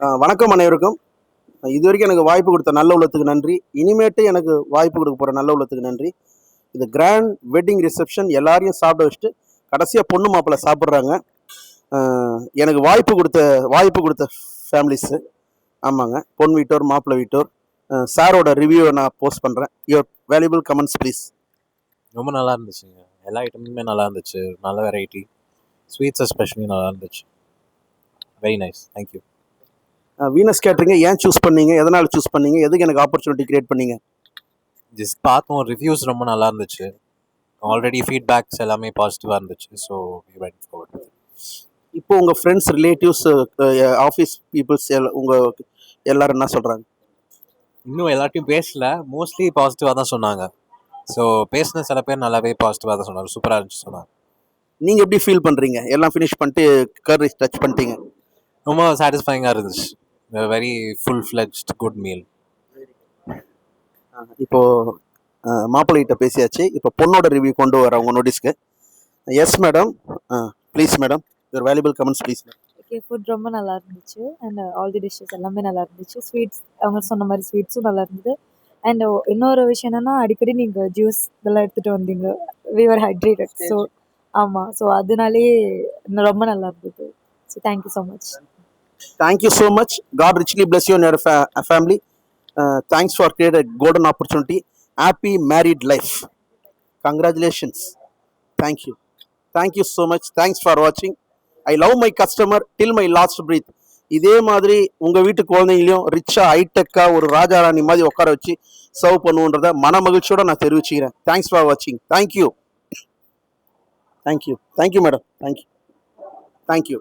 வணக்கம் அனைவருக்கும். இதுவரைக்கும் எனக்கு வாய்ப்பு கொடுத்த நல்ல உள்ளத்துக்கு நன்றி. இனிமேட்டு எனக்கு வாய்ப்பு கொடுக்க போகிற நல்ல உள்ளத்துக்கு நன்றி. இது கிராண்ட் வெட்டிங் ரிசப்ஷன் எல்லாரையும் சாப்பிட வச்சுட்டு கடைசியாக பொண்ணு மாப்பிள்ளை சாப்பிட்றாங்க. எனக்கு வாய்ப்பு கொடுத்த ஃபேமிலிஸு. ஆமாங்க, பொன் வீட்டோர் மாப்பிள்ளை வீட்டோர். சாரோட ரிவ்யூவை நான் போஸ்ட் பண்ணுறேன். Your valuable comments please. ரொம்ப நல்லா இருந்துச்சுங்க. எல்லா ஐட்டமுமே நல்லா இருந்துச்சு. நல்ல வெரைட்டி. ஸ்வீட்ஸ் எஸ்பெஷலி நல்லா இருந்துச்சு. Very nice. தேங்க்யூ. வீனஸ் கேட்டரிங்கை ஏன் சூஸ் பண்ணீங்க? எதனால் சூஸ் பண்ணீங்க? எதுக்கு எனக்கு ஆப்பர்ச்சுனிட்டி கிரியேட் பண்ணீங்க? ஜஸ்ட் பார்த்தோம், ரிவ்யூஸ் ரொம்ப நல்லா இருந்துச்சு. ஆல்ரெடி ஃபீட்பேக்ஸ் எல்லாமே பாசிட்டிவாக இருந்துச்சு. So we went forward. இப்போ உங்கள் ஃப்ரெண்ட்ஸ், ரிலேட்டிவ்ஸ், ஆஃபீஸ் பீப்புள்ஸ் உங்கள் எல்லாரும் என்ன சொல்கிறாங்க? இன்னும் எல்லாத்தையும் பேசல. மோஸ்ட்லி பாசிட்டிவாக தான் சொன்னாங்க. ஸோ பேசின சில பேர் நல்லாவே பாசிட்டிவாக தான் சொன்னாங்க. சூப்பராக இருந்துச்சு சொன்னாங்க. நீங்கள் எப்படி ஃபீல் பண்ணுறீங்க? எல்லாம் ஃபினிஷ் பண்ணிட்டு கர்ரி டச் பண்ணிட்டீங்க. ரொம்ப சாட்டிஸ்ஃபைங்காக இருந்துச்சு. Very full fledged good meal. இப்போது மாப்பிள்ளைகிட்ட பேசியாச்சு. இப்போ பொண்ணோட ரிவ்யூ கொண்டு வர உங்கள் நோட்டீஸ்க்கு. Yes madam, please madam, your valuable comments please. Okay, food ரொம்ப நல்லா இருந்துச்சு. அண்ட் ஆல் தி டிஷ்ஷஸ் எல்லாமே நல்லா இருந்துச்சு. ஸ்வீட்ஸ் அவங்க சொன்ன மாதிரி ஸ்வீட்ஸும் நல்லா இருந்தது. அண்ட் இன்னொரு விஷயம் என்னன்னா, அடிக்கடி நீங்கள் ஜூஸ் இதெல்லாம் எடுத்துகிட்டு வந்தீங்க. We are hydrated. ஸோ ஆமாம், ஸோ அதனாலேயே ரொம்ப நல்லா இருந்தது. So thank you so much. Thank you so much. God richly bless you and your family. Thanks for create a golden opportunity. Happy married life. Congratulations. Thank you. Thank you so much. Thanks for வாட்சிங். I love my customer till my last breath. இதே மாதிரி உங்கள் வீட்டு குழந்தைங்களையும் ரிச்சாக ஹைடெக்காக ஒரு ராஜாராணி மாதிரி உட்கார வச்சு சர்வ் பண்ணுன்றதை மன மகிழ்ச்சியோடு நான் தெரிவிச்சுக்கிறேன். தேங்க்ஸ் ஃபார் வாட்சிங். Thank you. Thank you. Thank you madam. Thank you. Thank you.